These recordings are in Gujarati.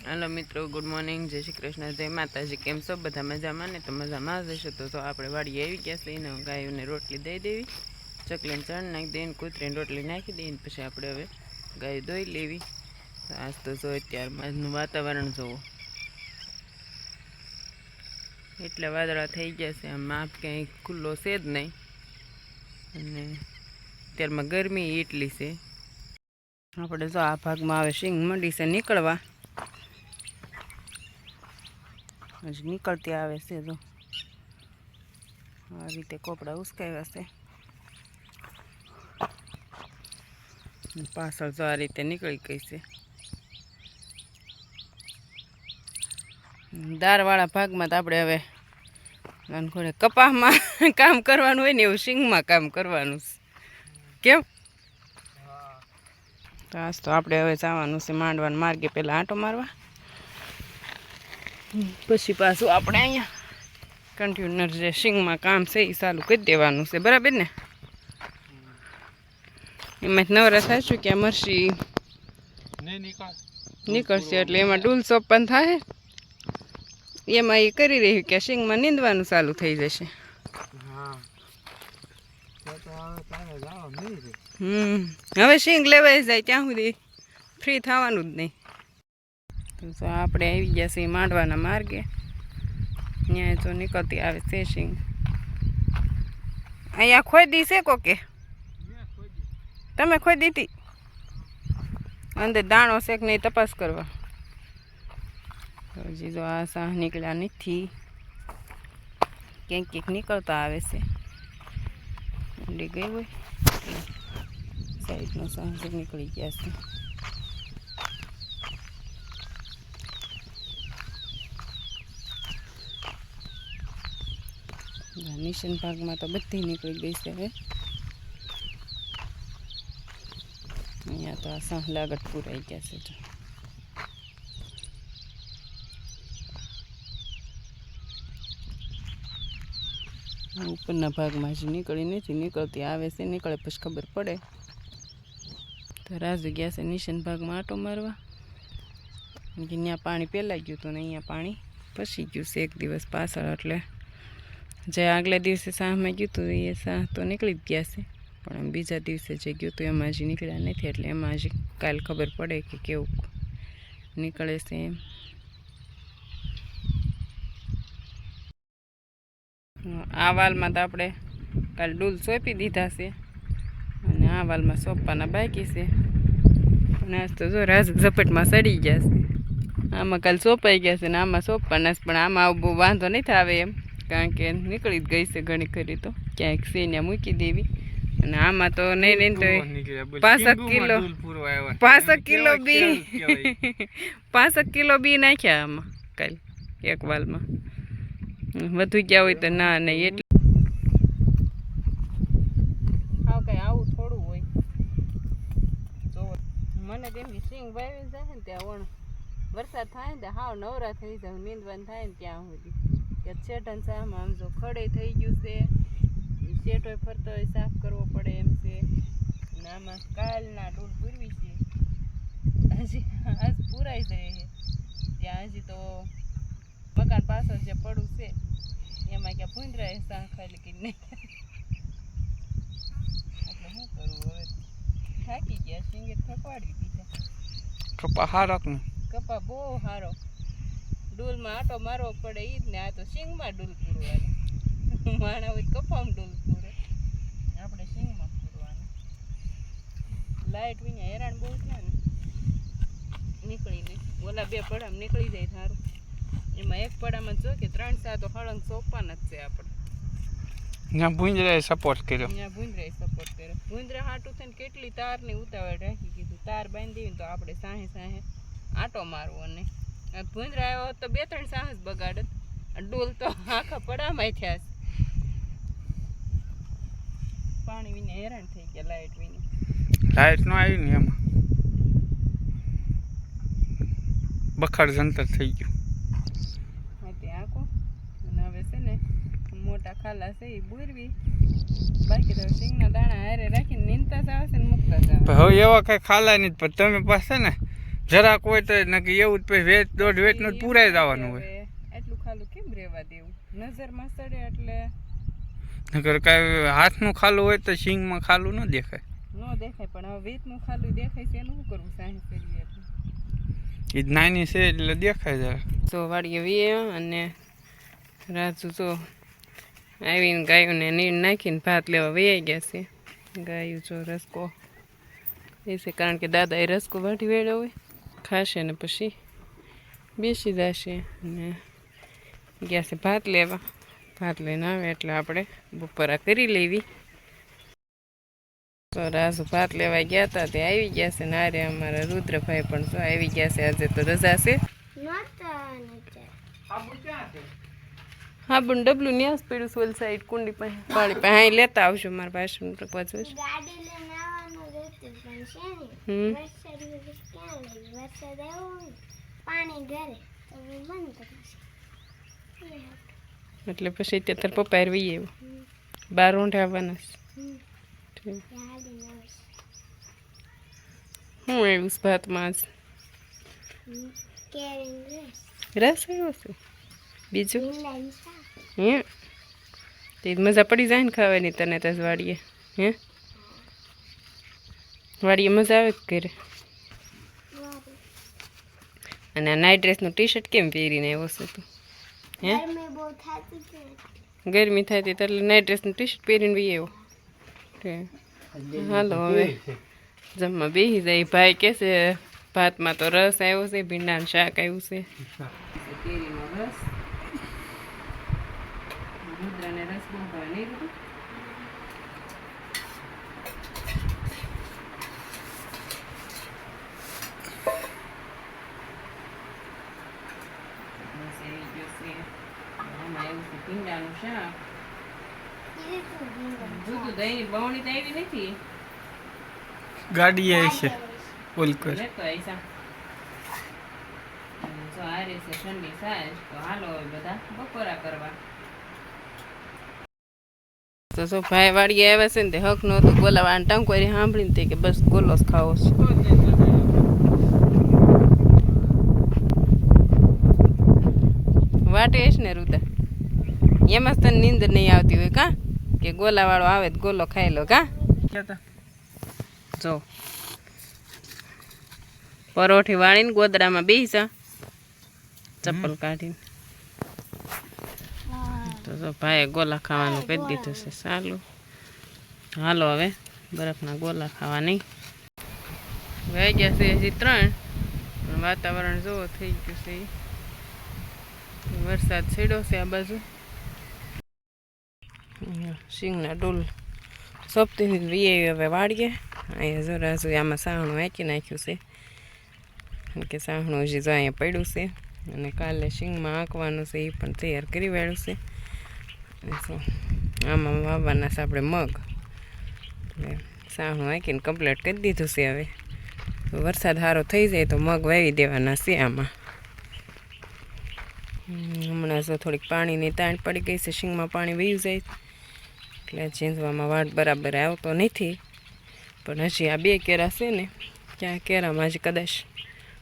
हेलो मित्रों, गुड मॉर्निंग, जय श्री कृष्ण, जय माताजी। केम सब बधा मजामां ने? तो मजामां ज हशो तो आपणे वाड़ीए આવી ગયા છે ને ગાયોને રોટલી દઈ દેવી, ચકલીને ચણ નાખી દઈને કૂતરીને રોટલી નાખી દઈને પછી આપણે હવે ગાયો દોઈ લેવી। આજ તો જો અત્યારનું વાતાવરણ જોવો, એટલા વાદળા થઈ ગયા છે, આમ માપ ક્યાંય ખુલ્લો છે જ નહીં અને અત્યારમાં ગરમી એટલી છે। આપણે જો આ ભાગમાં આવે શીંગ મંડી છે નીકળવા, હજી નીકળતી આવે છે। જો આ રીતે કોપડા ઉસકાવ્યા છે, પાછળ જો આ રીતે નીકળી ગઈ છે। દારવાળા ભાગમાં તો આપણે હવે નાનખોડે કપાસમાં કામ કરવાનું હોય ને એવું શીંગમાં કામ કરવાનું છે। કેમ તો આજ તો આપણે હવે જવાનું છે માંડવાના માર્ગે, પહેલાં આંટો મારવા, પછી પાછું આપણે અહીંયા કન્ટિન્યુઅર જે શીંગમાં કામ છે એ ચાલુ કરી દેવાનું છે, બરાબર ને? એમાં નવરા થાશું કે મરસી નીકળશે એટલે એમાં ડૂલ ચોપ્પન થાય, એમાં એ કરી રહ્યું કે શીંગમાં નીંદવાનું ચાલુ થઈ જશે। હવે શીંગ લેવાઈ જાય ત્યાં સુધી ફ્રી થવાનું જ નહીં। તો આપણે આવી ગયા છીએ માંડવાના માર્ગે, ત્યાં જો નીકળતી આવે છે શીંગ। અહીંયા ખોદી છે કોકે? તમે ખોદી હતી? અંદર દાણો છે કે નહીં તપાસ કરવા। હજી જો આ સાહ નીકળ્યા નથી, ક્યાંક ક્યાંક નીકળતા આવે છે, ઉડી ગઈ હોય સાઈડનો સાહ નીકળી ગયા છે। નિશાન ભાગમાં તો બધી નીકળી ગઈ છે હવે, અહીંયા તો આ સાહ લાગત પૂરાઈ ગયા છે। ઉપરના ભાગમાં હજી નીકળી નથી, નીકળતી આવે છે, નીકળે પછી ખબર પડે। તો રાજુ ગયા છે નિશાન ભાગમાં આંટો મારવા, કે ત્યાં પાણી પેલાઈ ગયું હતું ને અહીંયા પાણી પસી ગયું છે એક દિવસ પાછળ, એટલે જે આગલા દિવસે સાહમાં ગયું હતું એ સાહ તો નીકળી જ ગયા છે, પણ બીજા દિવસે જે ગયું હતું એમાં હજી નીકળ્યા નથી, એટલે એમાં હજી કાલ ખબર પડે કે કેવું નીકળે છે એમ। આ વાલમાં તો આપણે કાલ ડૂલ સોંપી દીધા છે અને આ વાલમાં સોંપવાના બાકી છે, અને આજ તો જો રાજ ઝપટમાં સડી ગયા છે। આમાં કાલ સોંપાઈ ગયા છે ને આમાં સોંપવાના છે, પણ આમાં બહુ વાંધો નહીં આવે એમ, કારણ કે નીકળી જ ગઈ છે ઘણી ખરી, તો ક્યાંક સીને મૂકી દેવી। અને આમાં તો નહીં નહીં તો 5 કિલો બી નાખ્યા આમાં કાલ એક વાલમાં, વધુ ગયા હોય તો ના નહીં, એટલે હા કઈ આવું થોડું હોય। જો મને તેમ સિંગ વાવી જાય ને ત્યાં વણ વરસાદ થાય ને હાવ નવરા થઈ જાય, નીંદવાનું થાય ને ત્યાં સુધી કે છેટન સામાં આમ જો ખડે થઈ ગયું છે, શેઠ હોય ફરતો હોય સાફ કરવો પડે એમ છે। અને આમાં કાલના ડૂલ પૂરવી છે, હજી આજ પૂરાઈ જાય છે, ત્યાં હજી તો મકાન પાછળ જે પડું છે એમાં ક્યાં ભૂંદરાએ સાહ ખાલી કે નહીં, એટલે શું કરવું હવે, થાકી ગયા, શીંગે થકવાડી દીધા। કપા સારો ને? કપા બહુ સારો, ડૂલમાં આટો મારવો પડે ઈ જ ને, આ તો શીંગમાં ડૂલ પૂરવાનું, માણા હોય કપામાં ડૂલ પૂરે, આપણે શીંગમાં પૂરવાનું। લાઇટ વિના હેરાન બહુ થયા ને, નીકળીને ઓલા 2 પડામાં નીકળી જાય સારું, એમાં એક પડામાં જો કે 3 તો હળંગ સોંપવાના જ છે આપણે। ત્યાં ભૂંજરાએ સપોર્ટ કર્યો, ભૂંદરા હાટું થઈને કેટલી તારની ઉતાવળ રાખી, કીધું તાર બાંધી ને તો આપણે સાહે સાહે આંટો મારવો, ને ભૂંદરા આવ્યો તો 2-3 સાહ જ બગાડત, ડોલ તો આખા પડામાં થયા છે। પાણી વિના હેરાન થઈ ગયા, લાઇટ વિના, લાઇટ નો આવી ને એમાં બખાડ જંતર થઈ ગયું। આખું અને હવે છે ને મોટા ખાલા છે એ બુરવી, બાકી તો સિંગના દાણા હારે રાખીને નીંદતા જ આવે છે ને મૂકતા જ આવે। હવે એવા કઈ ખાલા નહીં, પણ તમે પાસે ને જરાક હોય તો નક્કી એવું જ પછી વેચ દોઢ વેચનું જ પૂરાઈ જવાનું હોય. એટલું ખાલું કેમ રહેવા દેવું? નજરમાં સડે એટલે નકર કાંઈ હાથનું ખાલું હોય તો શીંગમાં ખાલું ન દેખાય. ન દેખાય, પણ હવે વેચનું ખાલું દેખાય છે એનું શું કરવું? સાહી કરીએ એટલે એ નાની છે એટલે દેખાય જરા. તો વાડીએ વીએ અને રાજુ તો આવીને ગાયોને નીર નાખીને ભાત લેવા વૈયા ગયા છે. ગાયું જો રસકો એ છે, કારણ કે દાદા એ રસકો વાટી વેળ્યો હોય, ખાશે ને પછી બેસી જશે. અને ગયા છે ભાત લેવા. ભાત લઈને આવે એટલે આપણે બપોરા કરી લેવી. તો રાજુ ભાત લેવા ગયા હતા તે આવી ગયા છે. નારે અમારા રુદ્રભાઈ પણ તો આવી ગયા છે. આજે તો રજા છે. હા પણ ડબલું ન્યાસ પડ્યું સોલ સાઈડ કુંડી પાસે પાણી પાસે અહીં લેતા આવજો મારા ભાષણ પાછું. એટલે પછી અત્યારે તાર પપ્પા આવી આવ્યો, બાર ઊંઢે આવવાના. શું આવ્યું ભાતમાં? રસ આવ્યો છે. બીજું હે તે મજા પડી જાય ને ખાવાની તને તસ વાડીએ? હે વાડીએ મજા આવે ઘરે? અને આ નાઇટ ડ્રેસનું ટી શર્ટ કેમ પહેરીને આવ્યો છે તું? હે ગરમી થાય હતી એટલે નાઇટ ડ્રેસનું ટી શર્ટ પહેરીને બી આવ્યો. હાલો હવે જમવા બેસી જાય. ભાઈ કે છે ભાતમાં તો રસ આવ્યો છે, ભીંડાનું શાક આવ્યું છે, કેરીનો રસ. રુદ્રને રસ બહુ ભાવે નહીં રુદ્ર? ભીંડાનું શાક. દૂધ દહીં બવણી તો આવી નથી. ગાડી આવી છે ઓલકર. લેતો આઈસા. તો આ રીતે ઠંડી થાય તો હાલો બધા બપોરા કરવા. તો જો ભાઈ વાડીએ આવ્યા છે ને તે હક નહોતું બોલાવવાનું. ટંકોરી સાંભળીને તે કે બસ ગોલો જ ખાવો છે. વાટે છે ને રુદા, એમાં તને નીંદર નહીં આવતી હોય કા? કે ગોલાવાળો આવે તો ગોલો ખાઈ લો કા? જો પરોઠી વાળીને ગોદડામાં બેસા ચપ્પલ કાઢીને. તો જો ભાઈ ગોલા ખાવાનું કહી દીધું છે. સારું હાલો હવે બરફના ગોલા ખાવા નહીં. વાગ્યા છે હજી 3, પણ વાતાવરણ જોવો થઈ ગયું છે. વરસાદ છેડ્યો છે આ બાજુ. સિંગના ડોલ સપતી વી હવે વાળીએ. અહીંયા જો રાજુ આમાં સાહણું આંકી નાખ્યું છે, કે સાહણું હજી જો અહીંયા પડ્યું છે. અને કાલે સિંગમાં આંકવાનું છે, એ પણ તૈયાર કરી વાળ્યું છે. આમાં વાવવાના છે આપણે મગ. એટલે સાહણું આંકીને કમ્પ્લીટ કરી દીધું છે. હવે વરસાદ સારો થઈ જાય તો મગ વાવી દેવાના છે આમાં. હમણાં જો થોડીક પાણીની તાણ પડી ગઈ છે, સિંગમાં પાણી વહી જાય એટલે ચીંધવામાં વાટ બરાબર આવતો નથી. પણ હજી આ 2 કેરા છે ને, ત્યાં કેરામાં હજી કદાચ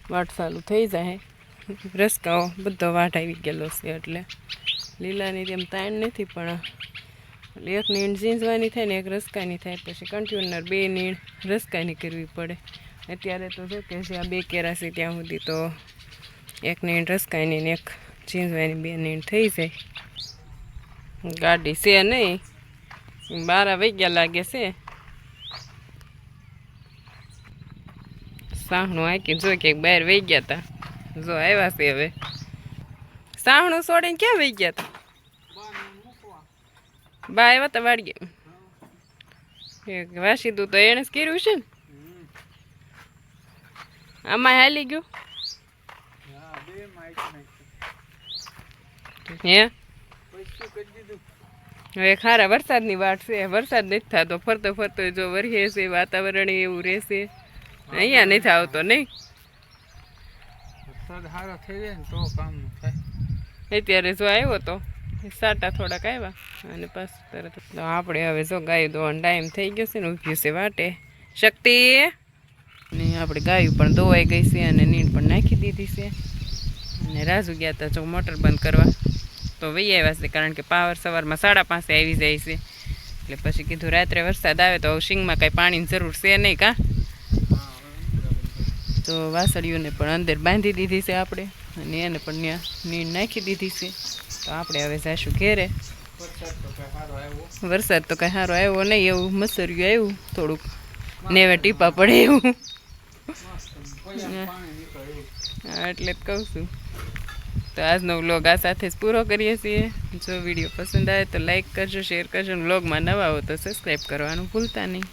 વાટ ચાલુ થઈ જાય. રસકાઓ બધો વાટ આવી ગયેલો છે એટલે લીલાની તેમ તાણ નથી. પણ એક નીણ ઝીંઝવાની થાય ને એક રસકાની થાય, પછી કન્ટિન્યુઅર 2 નીણ રસકાની કરવી પડે. અત્યારે તો જો કે છે આ 2 કેરા છે ત્યાં સુધી તો 1 નીણ રસકાની ને 1 ઝીંઝવાની 2 નીણ થઈ જાય. ગાડી છે નહીં, 12 વાગ્યા લાગે છે. સાહણું આંકીને જો કે બહાર વહી ગયા હતા. જો આવ્યા છે હવે. સાહણું છોડીને ક્યાં વહી ગયા હતા? બા આવ્યા હતા વાડીએ. વાસી તું તો એને જ કર્યું છે ને? આમાં હાલી ગયું હે? હવે ખારા વરસાદની વાટ છે. વરસાદ નથી થતો, ફરતો ફરતો જો વરસે છે, વાતાવરણ એવું રહેશે. અહીંયા નથી આવતો નહીં. વરસાદ સારો થઈ જાય ને તો કામનું થાય. અત્યારે જો આવ્યો તો સાટા થોડાક આવ્યા અને પાછું તરત. તો આપણે હવે જો ગાય દોવાનો ટાઈમ થઈ ગયો છે ને, ઊભી છે વાટે. શક્તિ ને આપણે ગાયું પણ ધોવાઈ ગઈ છે અને નીણ પણ નાખી દીધી છે. અને રાજુ ગયા હતા જો મોટર બંધ કરવા, તો વહી આવ્યા છે, કારણ કે પાવર સવારમાં 5:30 આવી જાય છે. એટલે પછી કીધું રાત્રે વરસાદ આવે તો શીંગમાં કાંઈ પાણીની જરૂર છે નહીં કાં. તો વાસળીઓને પણ અંદર બાંધી દીધી છે આપણે, અને એને પણ ત્યાં નીણ નાખી દીધી છે. તો આપણે હવે જઈશું ઘેરે. વરસાદ તો કાંઈ સારો આવ્યો નહીં, એવું મસર્યું આવ્યું થોડુંક, નેવે ટીપા પડે એવું. એટલે જ કહું છું. તો આજનો વ્લોગ આ સાથે જ પૂરો કરીએ છીએ. જો વિડીયો પસંદ આવે તો લાઈક કરજો, શેર કરજો, વ્લોગમાં નવા હો તો સબસ્ક્રાઈબ કરવાનું ભૂલતા નહીં.